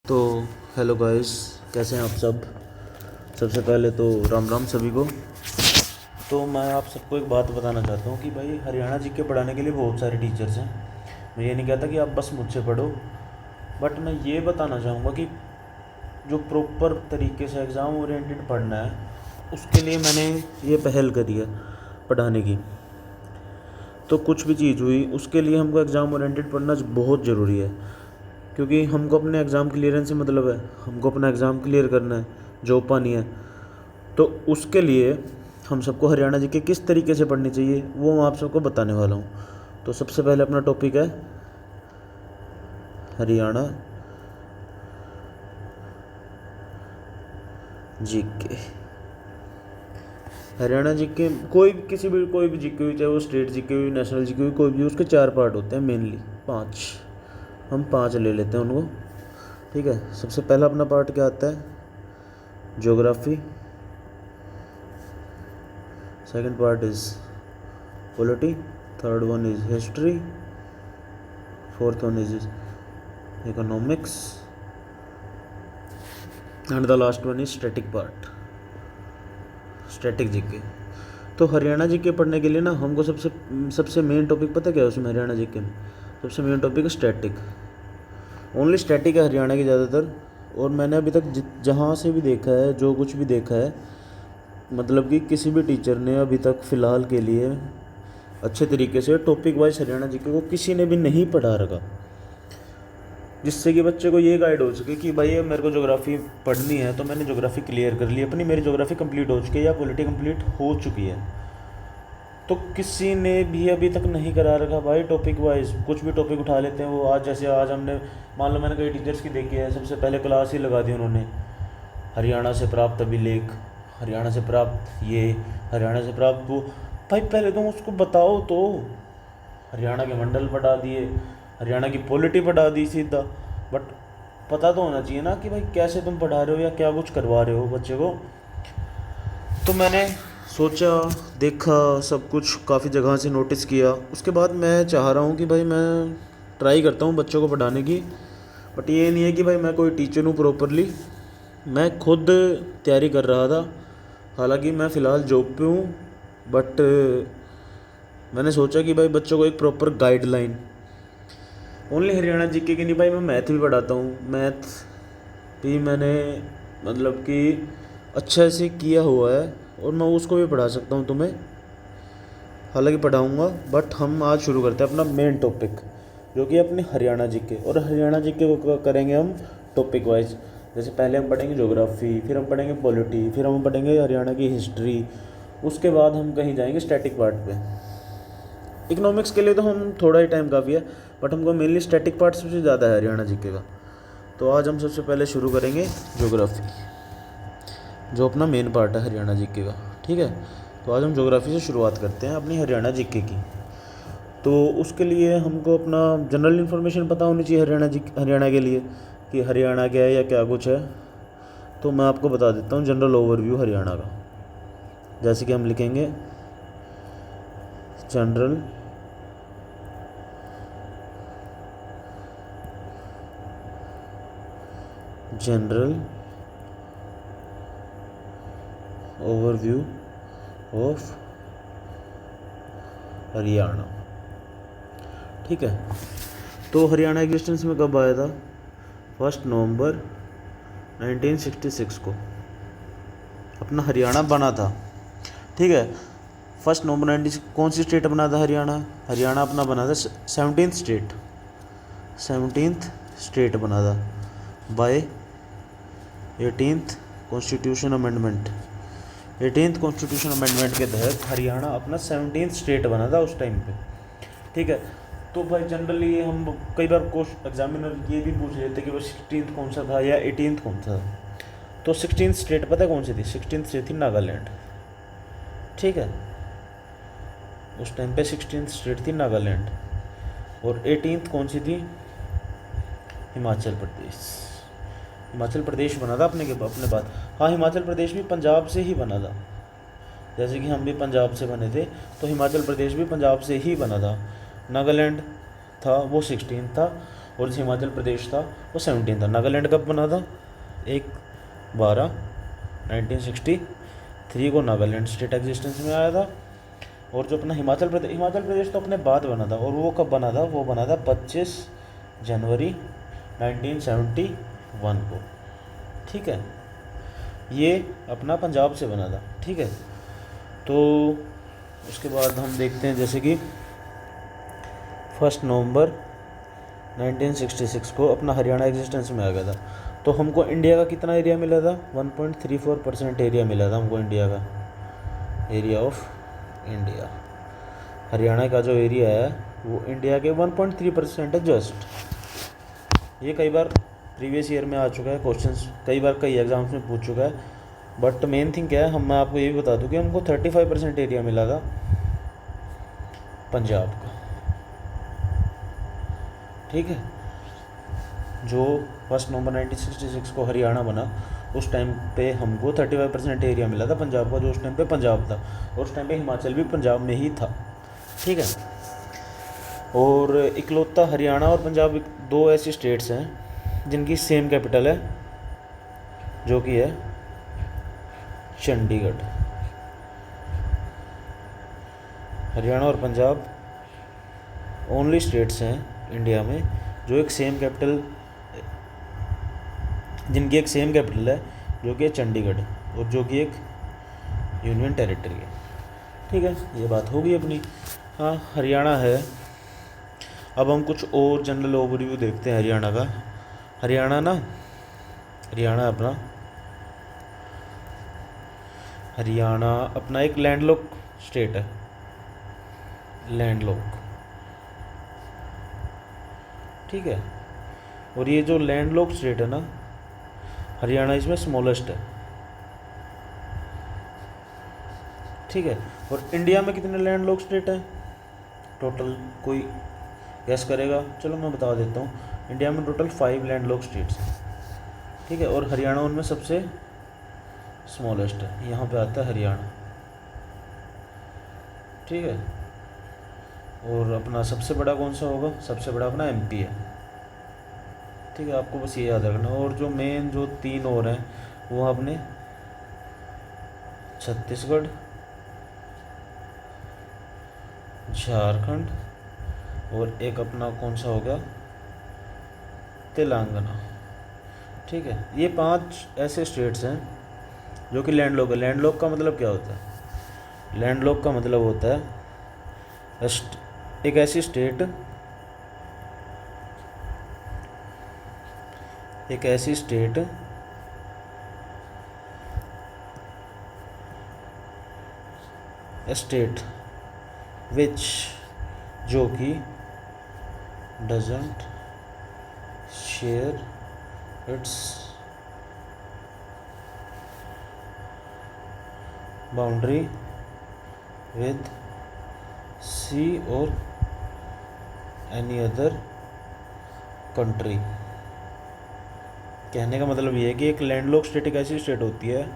तो hello guys, कैसे हैं आप सब। सबसे पहले तो राम राम सभी को। तो मैं आप सबको एक बात बताना चाहता हूँ कि भाई हरियाणा जी के पढ़ाने के लिए बहुत सारे टीचर्स हैं। मैं ये नहीं कहता कि आप बस मुझसे पढ़ो, बट मैं ये बताना चाहूँगा कि जो प्रॉपर तरीके से एग्ज़ाम ओरिएंटेड पढ़ना है उसके लिए मैंने ये पहल करी है पढ़ाने की। तो कुछ भी चीज़ हुई उसके लिए हमको एग्ज़ाम ओरिएंटेड पढ़ना बहुत ज़रूरी है, क्योंकि हमको अपने एग्ज़ाम क्लियरेंस से मतलब है। हमको अपना एग्ज़ाम क्लियर करना है, जॉब पानी है। तो उसके लिए हम सबको हरियाणा जी के किस तरीके से पढ़नी चाहिए वो मैं आप सबको बताने वाला हूँ। तो सबसे पहले अपना टॉपिक है हरियाणा जी के। हरियाणा जी के कोई भी जी के हुई, चाहे वो स्टेट जी के हुई, नेशनल जी के हुई, कोई भी, उसके 4 पार्ट होते हैं मेनली, 5। हम 5 ले लेते हैं उनको, ठीक है। सबसे पहला अपना पार्ट क्या आता है, geography. Second part is polity. Third one is history. Fourth one is economics and the last one is static part, static GK. तो हरियाणा जीके पढ़ने के लिए ना हमको सबसे मेन टॉपिक पता क्या है उसमें, हरियाणा जीके में सबसे मेन टॉपिक है स्टैटिक। ओनली स्टैटिक है हरियाणा की ज़्यादातर। और मैंने अभी तक जहाँ से भी देखा है, जो कुछ भी देखा है, मतलब कि किसी भी टीचर ने अभी तक फ़िलहाल के लिए अच्छे तरीके से टॉपिक वाइज हरियाणा जीके को किसी ने भी नहीं पढ़ा रखा, जिससे कि बच्चे को ये गाइड हो सके कि भाई मेरे को ज्योग्राफी पढ़नी है तो मैंने ज्योग्राफी क्लियर कर ली अपनी, मेरी ज्योग्राफी कंप्लीट हो चुकी है या पॉलिटी कंप्लीट हो चुकी है। तो किसी ने भी अभी तक नहीं करा रखा भाई टॉपिक वाइज। कुछ भी टॉपिक उठा लेते हैं वो। आज हमने मान लो मैंने कई टीचर्स की देखी है, सबसे पहले क्लास ही लगा दी उन्होंने, हरियाणा से प्राप्त अभिलेख, हरियाणा से प्राप्त ये, हरियाणा से प्राप्त वो। भाई पहले तुम उसको बताओ तो। हरियाणा के मंडल पढ़ा दिए, हरियाणा की पॉलिटी पढ़ा दी सीधा। बट पता तो होना चाहिए ना कि भाई कैसे तुम पढ़ा रहे हो या क्या कुछ करवा रहे हो बच्चे को। तो मैंने सोचा, देखा, सब कुछ काफ़ी जगह से नोटिस किया। उसके बाद मैं चाह रहा हूँ कि भाई मैं ट्राई करता हूँ बच्चों को पढ़ाने की। बट ये नहीं है कि भाई मैं कोई टीचर हूँ प्रॉपरली, मैं खुद तैयारी कर रहा था। हालांकि मैं फ़िलहाल जॉब पे हूँ, बट मैंने सोचा कि भाई बच्चों को एक proper guideline, only Haryana GK की नहीं भाई, मैं मैथ भी पढ़ाता हूँ। मैथ भी मैंने मतलब कि अच्छा से किया हुआ है और मैं उसको भी पढ़ा सकता हूँ तुम्हें, हालांकि पढ़ाऊँगा। बट हम आज शुरू करते हैं अपना मेन टॉपिक, जो कि अपने हरियाणा जीके। और हरियाणा जीके को करेंगे हम टॉपिक वाइज। जैसे पहले हम पढ़ेंगे ज्योग्राफी, फिर हम पढ़ेंगे पॉलिटी, फिर हम पढ़ेंगे हरियाणा की हिस्ट्री। उसके बाद हम कहीं जाएंगे स्टैटिक पार्ट पे। इकोनॉमिक्स के लिए तो हम थोड़ा ही टाइम काफ़ी है, बट हमको मेनली स्टैटिक पार्ट सबसे ज़्यादा है हरियाणा जीके का। तो आज हम सबसे पहले शुरू करेंगे ज्योग्राफी, जो अपना मेन पार्ट है हरियाणा जीके का, ठीक है। तो आज हम ज्योग्राफी से शुरुआत करते हैं अपनी हरियाणा जीके की। तो उसके लिए हमको अपना जनरल इन्फॉर्मेशन पता होनी चाहिए हरियाणा के लिए, कि हरियाणा क्या है या क्या कुछ है। तो मैं आपको बता देता हूँ जनरल ओवरव्यू हरियाणा का। जैसे कि हम लिखेंगे जनरल ओवरव्यू ऑफ हरियाणा, ठीक है। तो हरियाणा एग्जिस्टेंस में कब आया था, 1 नवंबर 1966 को अपना हरियाणा बना था, ठीक है। 1 नवंबर 19, कौन सी स्टेट बना था हरियाणा, हरियाणा अपना बना था 17th स्टेट बना था by 18th constitution amendment. 18th constitution amendment के तहत हरियाणा अपना 17th स्टेट बना था उस टाइम पे, ठीक है। तो भाई जनरली हम कई बार एग्जामिनर ये भी पूछ लेते कि वो 16th कौन सा था या 18th कौन सा था। तो 16th स्टेट पता है कौन सी थी, 16th स्टेट थी नागालैंड, ठीक है। उस टाइम पे 16th स्टेट थी नागालैंड। और 18th कौन सी थी, हिमाचल प्रदेश। हिमाचल प्रदेश बना था अपने बाद। हाँ, हिमाचल प्रदेश भी पंजाब से ही बना था, जैसे कि हम भी पंजाब से बने थे, तो हिमाचल प्रदेश भी पंजाब से ही बना था। नागालैंड था वो 16 था। और जो हिमाचल प्रदेश था वो 17 था। नागालैंड कब बना था? 1/12/1963 को नागालैंड स्टेट एग्जिस्टेंस में आया था। और जो अपना हिमाचल प्रदेश तो अपने बाद बना था। और वो कब बना था? वो बना था 25 जनवरी 1971 को। ठीक है, ये अपना पंजाब से बना था। ठीक है, तो उसके बाद हम देखते हैं जैसे कि 1 नवंबर 1966 को अपना हरियाणा एग्जिस्टेंस में आ गया था। तो हमको इंडिया का कितना एरिया मिला था? 1.34% एरिया मिला था हमको इंडिया का, एरिया ऑफ इंडिया। हरियाणा का जो एरिया है वो इंडिया के 1.3% है जस्ट। ये कई बार प्रीवियस ईयर में आ चुका है क्वेश्चंस, कई बार कई एग्जाम्स में पूछ चुका है। बट मेन थिंग क्या है, मैं आपको ये भी बता दूं कि हमको 35% एरिया मिला था पंजाब का। ठीक है, जो 1 नवंबर 1966 को हरियाणा बना उस टाइम पे हमको 35% एरिया मिला था पंजाब का, जो उस टाइम पे पंजाब था। और उस टाइम पे हिमाचल भी पंजाब में ही था। ठीक है, और इकलौता हरियाणा और पंजाब दो ऐसी स्टेट्स हैं जिनकी सेम कैपिटल है, जो कि है चंडीगढ़। हरियाणा और पंजाब ओनली स्टेट्स हैं इंडिया में जो एक सेम कैपिटल, जिनकी एक सेम कैपिटल है, जो कि है चंडीगढ़, और जो कि एक यूनियन टेरिटरी है। ठीक है, ये बात होगी अपनी। हाँ, हरियाणा है। अब हम कुछ और जनरल ओवरव्यू देखते हैं हरियाणा का। हरियाणा अपना एक लैंडलॉक स्टेट है, लैंडलॉक। ठीक है, और ये जो लैंडलॉक स्टेट है ना, हरियाणा इसमें स्मॉलेस्ट है। ठीक है, और इंडिया में कितने लैंडलॉक स्टेट हैं टोटल? कोई गैस करेगा? चलो मैं बता देता हूँ। इंडिया में टोटल 5 लैंडलॉक स्टेट्स हैं। ठीक है, और हरियाणा उनमें सबसे स्मॉलेस्ट है। यहाँ पे आता है हरियाणा। ठीक है, और अपना सबसे बड़ा कौन सा होगा? सबसे बड़ा अपना एमपी है। ठीक है, आपको बस ये याद रखना। और जो मेन जो 3 और हैं वो अपने छत्तीसगढ़, झारखंड, और एक अपना कौन सा हो गया? तेलंगाना। ठीक है, ये 5 ऐसे स्टेट्स हैं जो कि लैंडलॉक है। लैंडलॉक का मतलब क्या होता है? लैंडलॉक का मतलब होता है एक ऐसी स्टेट, स्टेट विच, जो कि doesn't share its boundary with sea और एनी अदर कंट्री। कहने का मतलब ये है कि एक लैंडलॉक स्टेट एक ऐसी स्टेट होती है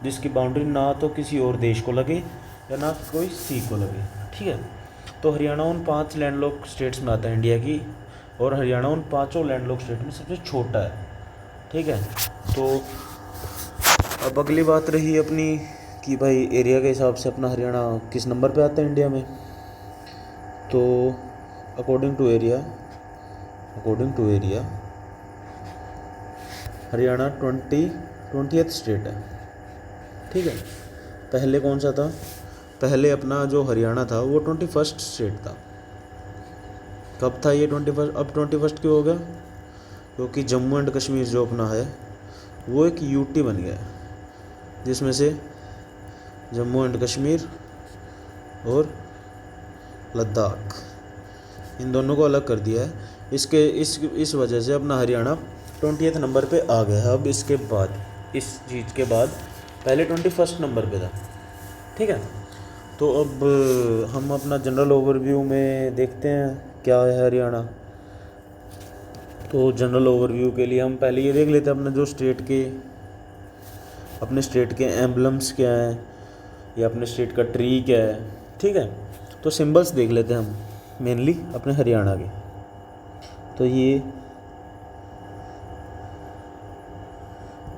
जिसकी बाउंड्री ना तो किसी और देश को लगे या ना कोई सी को लगे। ठीक है, तो हरियाणा उन 5 लैंडलॉक स्टेट्स में आता है इंडिया की, और हरियाणा उन 5 लैंडलॉक स्टेट में सबसे छोटा है। ठीक है, तो अब अगली बात रही अपनी कि भाई एरिया के हिसाब से अपना हरियाणा किस नंबर पे आता है इंडिया में। तो according to area Haryana 20th state है। ठीक है, पहले कौन सा था? पहले अपना जो हरियाणा था वो 21st स्टेट था। कब था ये 21st? अब 21st क्यों हो गया? क्योंकि जम्मू एंड कश्मीर जो अपना है वो एक यूटी बन गया है, जिसमें से जम्मू एंड कश्मीर और लद्दाख, इन दोनों को अलग कर दिया है। इस वजह से अपना हरियाणा 20th नंबर पे आ गया है। अब इसके बाद, इस चीज़ के बाद, पहले 21st नंबर पे था। ठीक है, तो अब हम अपना जनरल ओवरव्यू में देखते हैं क्या है हरियाणा। तो जनरल ओवरव्यू के लिए हम पहले ये देख लेते हैं अपने स्टेट के एम्बलम्स क्या हैं, या अपने स्टेट का ट्री क्या है। ठीक है, तो सिंबल्स देख लेते हैं हम मेनली अपने हरियाणा के। तो ये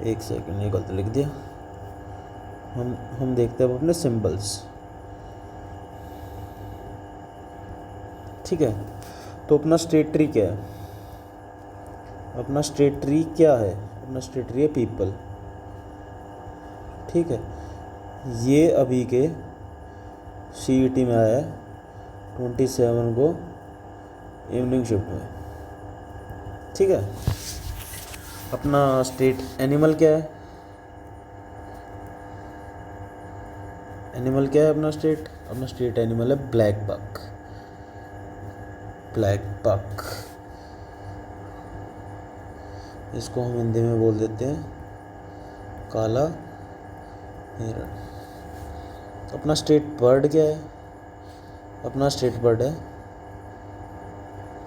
एक सेकंड, ये गलत लिख दिया। हम देखते हैं अब अपने सिंबल्स। ठीक है, तो अपना स्टेट ट्री क्या है? अपना स्टेट ट्री क्या है? अपना स्टेट ट्री है पीपल। ठीक है, ये अभी के CET में आया है 27 को इवनिंग शिफ्ट में। ठीक है, अपना स्टेट एनिमल क्या है? एनिमल क्या है अपना स्टेट? अपना स्टेट एनिमल है ब्लैक बक। ब्लैक बक, इसको हम हिंदी में बोल देते हैं काला हिरण। अपना स्टेट बर्ड क्या है? अपना स्टेट बर्ड है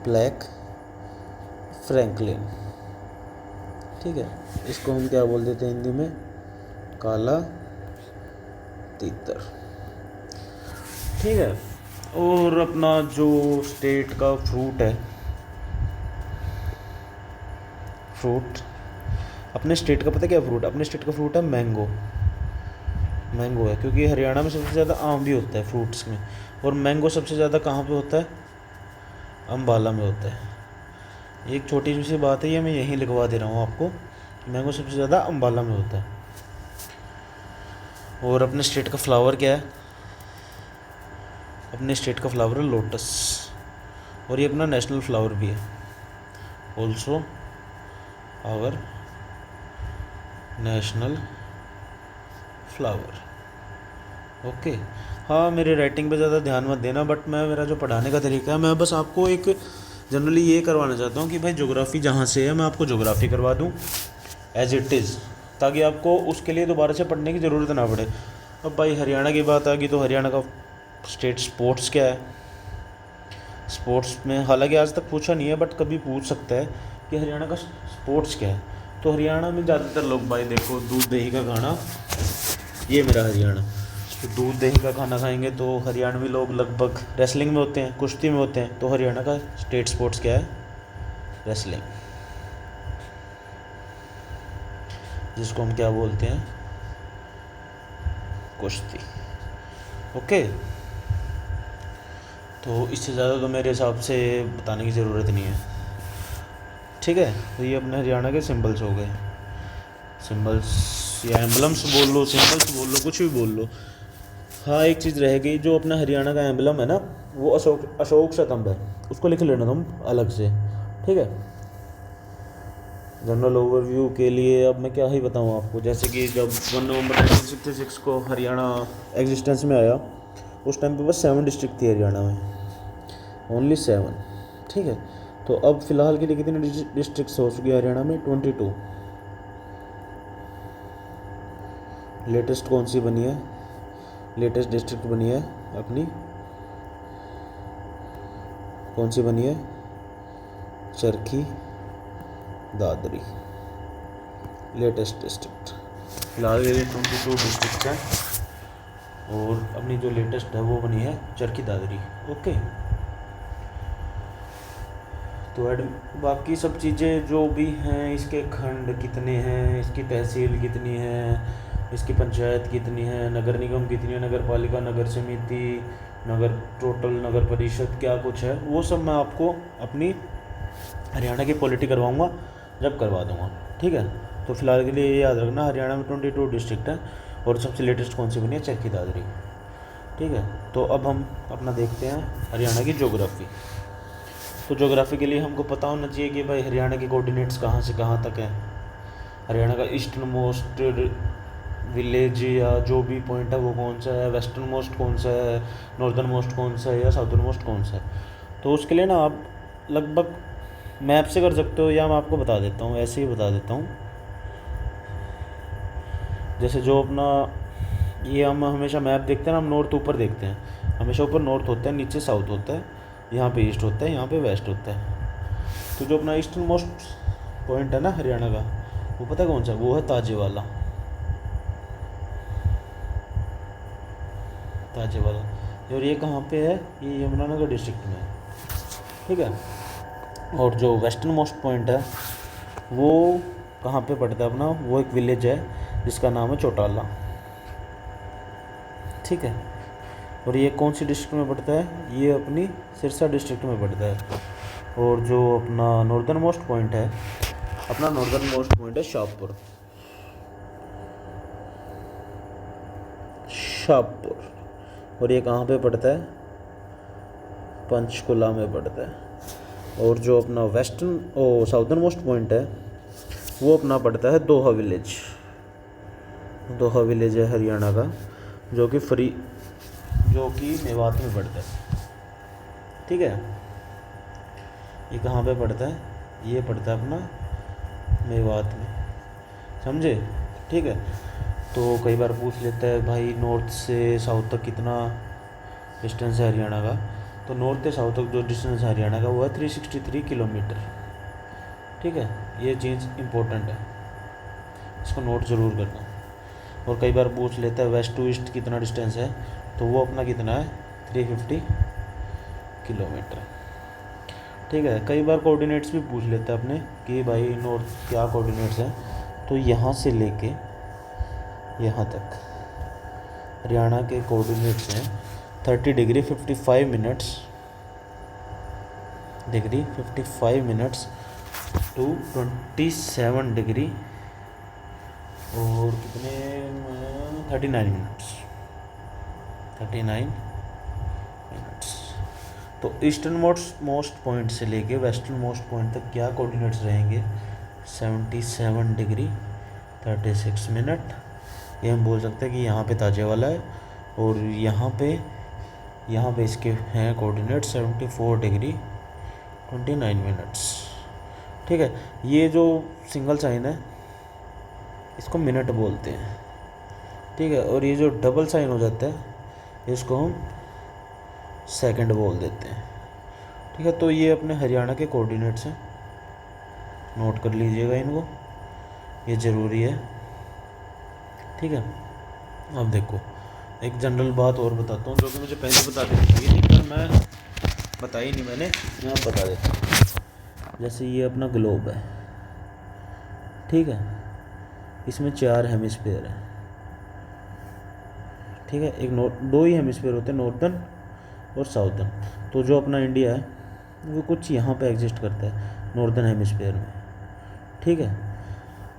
ब्लैक फ्रैंकलिन। ठीक है, इसको हम क्या बोल देते हैं हिंदी में? काला तीतर। ठीक है, और अपना जो स्टेट का फ्रूट है, फ्रूट अपने स्टेट का पता क्या फ्रूट? अपने स्टेट का फ्रूट है मैंगो। मैंगो है क्योंकि हरियाणा में सबसे ज़्यादा आम भी होता है फ्रूट्स में, और मैंगो सबसे ज़्यादा कहाँ पे होता है? अम्बाला में होता है। एक छोटी सी बात है, ये मैं यहीं लिखवा दे रहा हूँ आपको, मैंगो सबसे ज़्यादा अम्बाला में होता है। और अपने स्टेट का फ्लावर क्या है? अपने स्टेट का फ्लावर है लोटस, और ये अपना नेशनल फ्लावर भी है also our national flower. Okay, हाँ मेरे राइटिंग पे ज़्यादा ध्यान मत देना, बट मेरा जो पढ़ाने का तरीका है, मैं बस आपको एक जनरली ये करवाना चाहता हूँ कि भाई ज्योग्राफी जहाँ से है मैं आपको ज्योग्राफी करवा दूँ एज इट इज़, ताकि आपको उसके लिए दोबारा से पढ़ने की ज़रूरत ना पड़े। अब भाई हरियाणा की बात आ गई, तो हरियाणा का स्टेट स्पोर्ट्स क्या है? स्पोर्ट्स में हालांकि आज तक पूछा नहीं है, बट कभी पूछ सकता है कि हरियाणा का स्पोर्ट्स क्या है। तो हरियाणा में ज़्यादातर लोग भाई देखो दूध दही का खाना, ये मेरा हरियाणा, तो दूध दही का खाना खाएंगे। तो हरियाणवी लोग लगभग रेसलिंग में होते हैं, कुश्ती में होते हैं। तो हरियाणा का स्टेट स्पोर्ट्स क्या है? रेसलिंग, जिसको हम क्या बोलते हैं? कुश्ती। ओके, तो इससे ज़्यादा तो मेरे हिसाब से बताने की ज़रूरत नहीं है। ठीक है, तो ये अपने हरियाणा के सिंबल्स हो गए। सिंबल्स या एम्बलम्स बोल लो, सिंबल्स बोल लो, कुछ भी बोल लो। हाँ, एक चीज़ रह गई, जो अपना हरियाणा का एम्बलम है ना, वो अशोक स्तंभ है, उसको लिख लेना तुम अलग से। ठीक है, जनरल ओवरव्यू के लिए अब मैं क्या ही बताऊँ आपको। जैसे कि जब 1 नवंबर 1966 को हरियाणा एग्जिस्टेंस में आया, उस टाइम पे बस 7 डिस्ट्रिक्ट थी हरियाणा में, ओनली 7। ठीक है, तो अब फ़िलहाल के लिए कितनी डिस्ट्रिक्ट्स हो चुकी है हरियाणा में? 22। लेटेस्ट कौन सी बनी है? लेटेस्ट डिस्ट्रिक्ट बनी है अपनी, कौन सी बनी है? Charkhi Dadri, latest district. फिलहाल ये 22 डिस्ट्रिक्ट है, और अपनी जो लेटेस्ट है वो बनी है चरखी दादरी। ओके, तो बाकी सब चीज़ें जो भी हैं, इसके खंड कितने हैं, इसकी तहसील कितनी है, इसकी पंचायत कितनी है, नगर निगम कितनी है, नगर पालिका, नगर समिति, नगर टोटल नगर परिषद क्या कुछ है, वो सब मैं आपको अपनी हरियाणा की पॉलिटी करवाऊँगा जब करवा दूँगा। ठीक है, तो फिलहाल के लिए ये याद रखना, हरियाणा में 22 डिस्ट्रिक्ट है, और सबसे लेटेस्ट कौन सी बनी है? चरखी दादरी। ठीक है, तो अब हम अपना देखते हैं हरियाणा की ज्योग्राफी। तो ज्योग्राफी के लिए हमको पता होना चाहिए कि भाई हरियाणा के कोऑर्डिनेट्स कहाँ से कहाँ तक हैं। हरियाणा का ईस्टर्न मोस्ट विलेज या जो भी पॉइंट है वो कौन सा है, वेस्टर्न मोस्ट कौन सा है, नॉर्दर्न मोस्ट कौन सा है, या साउदर्न मोस्ट कौन सा है। तो उसके लिए ना आप लगभग मैप से कर सकते हो, या मैं आपको बता देता हूँ, ऐसे ही बता देता हूँ। जैसे जो अपना ये हम हमेशा मैप देखते हैं ना, हम नॉर्थ ऊपर देखते हैं, हमेशा ऊपर नॉर्थ होता है, नीचे साउथ होता है, यहाँ पे ईस्ट होता है, यहाँ पे वेस्ट होता है। तो जो अपना ईस्टर्न मोस्ट पॉइंट है ना हरियाणा का, वो पता है कौन सा? वो है ताजेवाला। ताजेवाला, और ये कहाँ पे है? ये यमुनानगर डिस्ट्रिक्ट में है। ठीक है, और जो वेस्टर्न मोस्ट पॉइंट है वो कहाँ पे पड़ता है अपना, वो एक विलेज है जिसका नाम है चौटाला, ठीक है। और ये कौन सी डिस्ट्रिक्ट में पड़ता है, ये अपनी सिरसा डिस्ट्रिक्ट में पड़ता है। और जो अपना नॉर्दर्न मोस्ट पॉइंट है, अपना नॉर्दर्न मोस्ट पॉइंट है शाहपुर, शाहपुर। और ये कहाँ पे पड़ता है, पंचकुला में पड़ता है। और जो अपना वेस्टर्न ओ साउदर्न मोस्ट पॉइंट है वो अपना पड़ता है दोहा विलेज, दोहा विलेज है हरियाणा का, जो कि मेवात में पड़ता है, ठीक है। ये कहाँ पे पड़ता है, ये पड़ता है अपना मेवात में, समझे, ठीक है। तो कई बार पूछ लेता है भाई नॉर्थ से साउथ तक कितना डिस्टेंस है हरियाणा का, तो नॉर्थ से साउथ तक जो डिस्टेंस है हरियाणा का वो है 363 किलोमीटर, ठीक है। ये चीज़ इम्पोर्टेंट है, इसको नोट ज़रूर करना। और कई बार पूछ लेता है वेस्ट टू ईस्ट कितना डिस्टेंस है, तो वो अपना कितना है 350 किलोमीटर, ठीक है। कई बार कोऑर्डिनेट्स भी पूछ लेता है अपने कि भाई नॉर्थ क्या कोऑर्डिनेट्स हैं, तो यहाँ से लेके यहाँ तक हरियाणा के कोऑर्डिनेट्स हैं 30 डिग्री 55 मिनट्स, टू 27 डिग्री और कितने 39 मिनट्स। तो ईस्टर्न मोस्ट पॉइंट से लेके वेस्टर्न मोस्ट पॉइंट तक क्या कोऑर्डिनेट्स रहेंगे, 77 डिग्री 36 मिनट। ये हम बोल सकते हैं कि यहाँ पे ताजे वाला है, और यहाँ पे इसके हैं कोऑर्डिनेट 74 डिग्री 29 मिनट्स, ठीक है। ये जो सिंगल साइन है इसको मिनट बोलते हैं, ठीक है। और ये जो डबल साइन हो जाता है इसको हम सेकंड बोल देते हैं, ठीक है। तो ये अपने हरियाणा के कोऑर्डिनेट्स हैं, नोट कर लीजिएगा इनको, ये ज़रूरी है, ठीक है। अब देखो एक जनरल बात और बताता हूँ जो कि मुझे पहले बता देनी चाहिए थी, पर मैं बताई नहीं, मैंने यहाँ बता देता हूँ। जैसे ये अपना ग्लोब है, ठीक है, इसमें 4 हेमिस्फीयर है, ठीक है। दो ही हेमिस्फीयर होते हैं, नॉर्दर्न और साउदर्न। तो जो अपना इंडिया है वो कुछ यहाँ पे एग्जिस्ट करता है नॉर्दर्न हेमिस्फीयर में, ठीक है।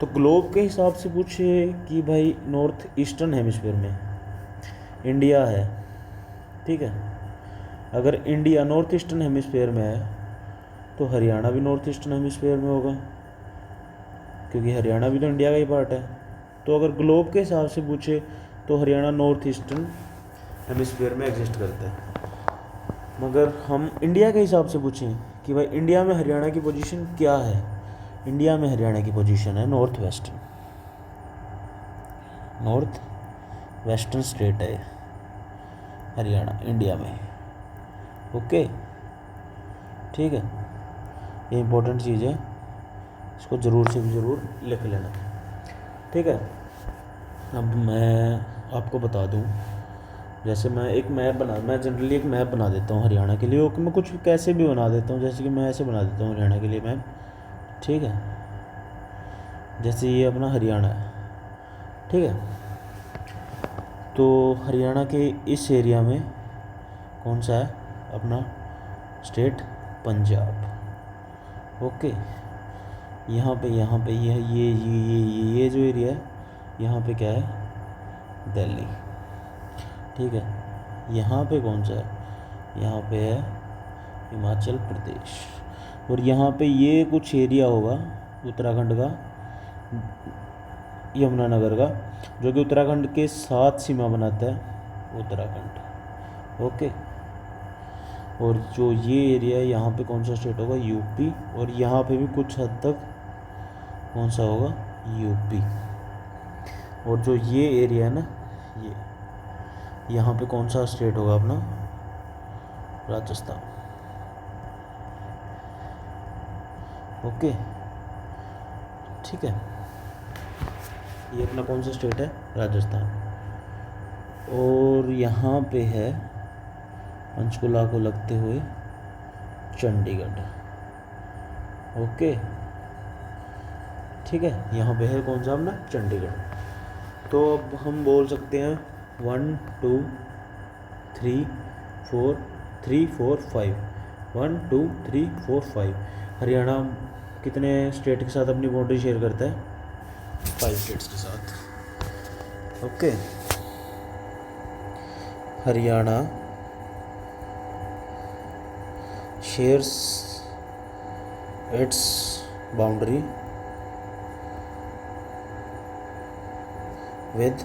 तो ग्लोब के हिसाब से पूछे कि भाई नॉर्थ ईस्टर्न हेमिस्फीयर में इंडिया है, ठीक है। अगर इंडिया नॉर्थ ईस्टर्न हेमिस्फीयर में है तो हरियाणा भी नॉर्थ ईस्टर्न हेमिस्फीयर में होगा, क्योंकि हरियाणा भी तो इंडिया का ही पार्ट है। तो अगर ग्लोब के हिसाब से पूछे तो हरियाणा नॉर्थ ईस्टर्न हेमिस्फीयर में एग्जिस्ट करता है। मगर हम इंडिया के हिसाब से पूछें कि भाई इंडिया में हरियाणा की पोजीशन क्या है, इंडिया में हरियाणा की पोजीशन है नॉर्थ वेस्टर्न स्टेट है हरियाणा इंडिया में, ओके, ठीक है। ये इंपॉर्टेंट चीज़ है, इसको ज़रूर से भी ज़रूर लिख लेना, ठीक है। अब मैं आपको बता दूं, जैसे मैं जनरली एक मैप बना देता हूँ हरियाणा के लिए, ओके। मैं कुछ कैसे भी बना देता हूँ, जैसे कि मैं ऐसे बना देता हूँ हरियाणा के लिए मैप, ठीक है। जैसे ये अपना हरियाणा है, ठीक है। तो हरियाणा के इस एरिया में कौन सा है अपना स्टेट, पंजाब, ओके। यहाँ पे ये जो एरिया है यहाँ पे क्या है, दिल्ली, ठीक है। यहाँ पे कौन सा है, यहाँ पे है हिमाचल प्रदेश। और यहाँ पे ये कुछ एरिया होगा उत्तराखंड का, यमुनानगर का, जो कि उत्तराखंड के साथ सीमा बनाता है उत्तराखंड, ओके। और जो ये एरिया है यहाँ पे कौन सा स्टेट होगा, यूपी। और यहाँ पे भी कुछ हद तक कौन सा होगा, यूपी। और जो ये एरिया है ना, ये यहाँ पे कौन सा स्टेट होगा अपना, राजस्थान, ओके, ठीक है। ये अपना कौन सा स्टेट है, राजस्थान। और यहाँ पे है पंचकुला को लगते हुए चंडीगढ़, ओके, ठीक है, यहाँ पे है कौन सा अपना चंडीगढ़। तो अब हम बोल सकते हैं 1 2 3 4 3 4 5 1 2 3 4 5। हरियाणा कितने स्टेट के साथ अपनी बाउंड्री शेयर करता है? 5 स्टेट्स के साथ। Okay, Haryana shares it's boundary with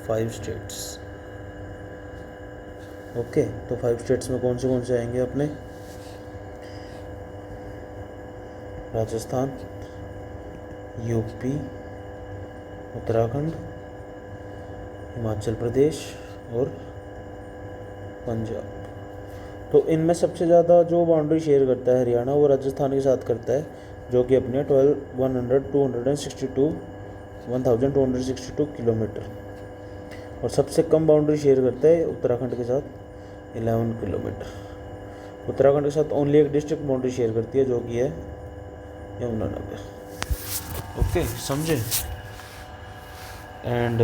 5 states. Okay, तो 5 स्टेट्स में कौन से आएंगे अपने? राजस्थान, यूपी, उत्तराखंड, हिमाचल प्रदेश और पंजाब। तो इनमें सबसे ज़्यादा जो बाउंड्री शेयर करता है हरियाणा वो राजस्थान के साथ करता है, जो कि अपने 1262 किलोमीटर। और सबसे कम बाउंड्री शेयर करता है उत्तराखंड के साथ 11 किलोमीटर। उत्तराखंड के साथ ओनली एक डिस्ट्रिक्ट बाउंड्री शेयर करती है, जो कि है यमुनानगर। ओके, समझे? एंड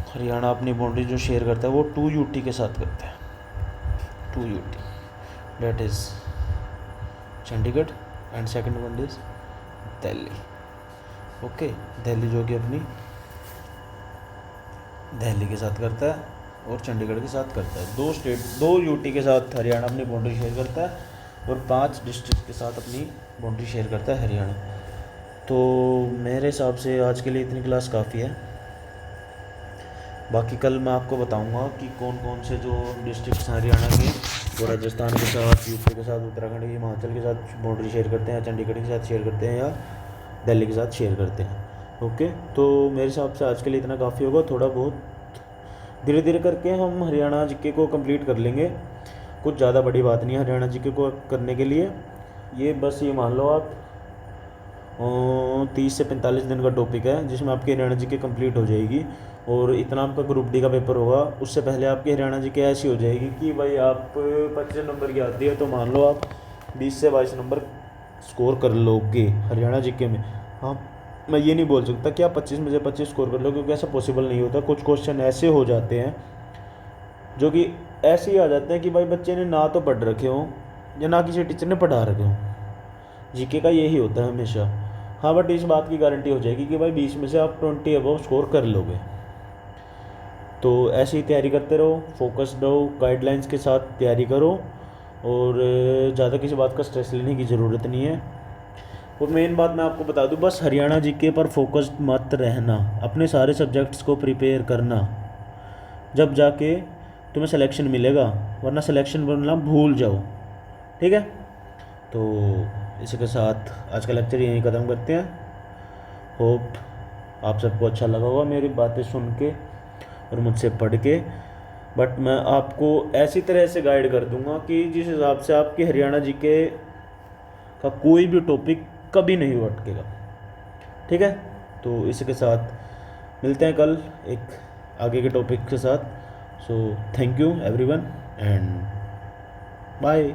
हरियाणा अपनी बाउंड्री जो शेयर करता है वो 2 यूटी के साथ करता है। 2 UT, that is Chandigarh and second one is Delhi. Okay, Delhi जो कि अपनी दिल्ली के साथ करता है और चंडीगढ़ के साथ करता है। 2 यूटी के साथ हरियाणा अपनी बाउंड्री शेयर करता है और 5 डिस्ट्रिक्ट के साथ अपनी बाउंड्री शेयर करता है हरियाणा। तो मेरे हिसाब से आज के लिए इतनी क्लास काफ़ी है। बाकी कल मैं आपको बताऊंगा कि कौन कौन से जो डिस्ट्रिक्ट्स हैं हरियाणा के वो राजस्थान के साथ, यूपी के साथ, उत्तराखंड, हिमाचल के साथ बाउंड्री शेयर करते हैं, चंडीगढ़ के साथ शेयर करते हैं या दिल्ली के साथ शेयर करते हैं। ओके, तो मेरे हिसाब से आज के लिए इतना काफ़ी होगा। थोड़ा बहुत धीरे धीरे करके हम हरियाणा जीके को कंप्लीट कर लेंगे। कुछ ज़्यादा बड़ी बात नहीं है हरियाणा जीके को करने के लिए। ये बस ये मान लो आप 30 से 45 दिन का टॉपिक है, जिसमें आपकी हरियाणा जीके कंप्लीट हो जाएगी। और इतना आपका ग्रुप डी का पेपर होगा, उससे पहले आपकी हरियाणा जीके ऐसी हो जाएगी कि भाई आप 25 नंबर की आती है तो मान लो आप 20 से 22 नंबर स्कोर कर लोगे हरियाणा जीके में। हाँ, मैं ये नहीं बोल सकता कि आप 25 में से 25 स्कोर कर लो, क्योंकि ऐसा पॉसिबल नहीं होता। कुछ क्वेश्चन ऐसे हो जाते हैं जो कि ऐसे ही आ जाते हैं कि भाई बच्चे ने ना तो पढ़ रखे हों या ना किसी टीचर ने पढ़ा रखे हों। जीके का यही होता है हमेशा। हाँ, बट इस बात की गारंटी हो जाएगी कि भाई 20 में से आप 20 अबव स्कोर कर लोगे। तो ऐसे ही तैयारी करते रहो, फोकस्ड रहो, गाइडलाइंस के साथ तैयारी करो और ज़्यादा किसी बात का स्ट्रेस लेने की ज़रूरत नहीं है। और मेन बात मैं आपको बता दूं, बस हरियाणा जीके पर फोकस्ड मत रहना, अपने सारे सब्जेक्ट्स को प्रिपेयर करना, जब जाके तुम्हें सिलेक्शन मिलेगा, वरना सिलेक्शन बनना भूल जाओ। ठीक है, तो इसी के साथ आज का लेक्चर यहीं ख़त्म करते हैं। होप आप सबको अच्छा लगा होगा मेरी बातें सुन के और मुझसे पढ़ के। बट मैं आपको ऐसी तरह से गाइड कर दूंगा कि जिस हिसाब से आपके हरियाणा जीके का कोई भी टॉपिक कभी नहीं अटकेगा। ठीक है, तो इसी के साथ मिलते हैं कल एक आगे के टॉपिक के साथ। So thank you everyone and bye.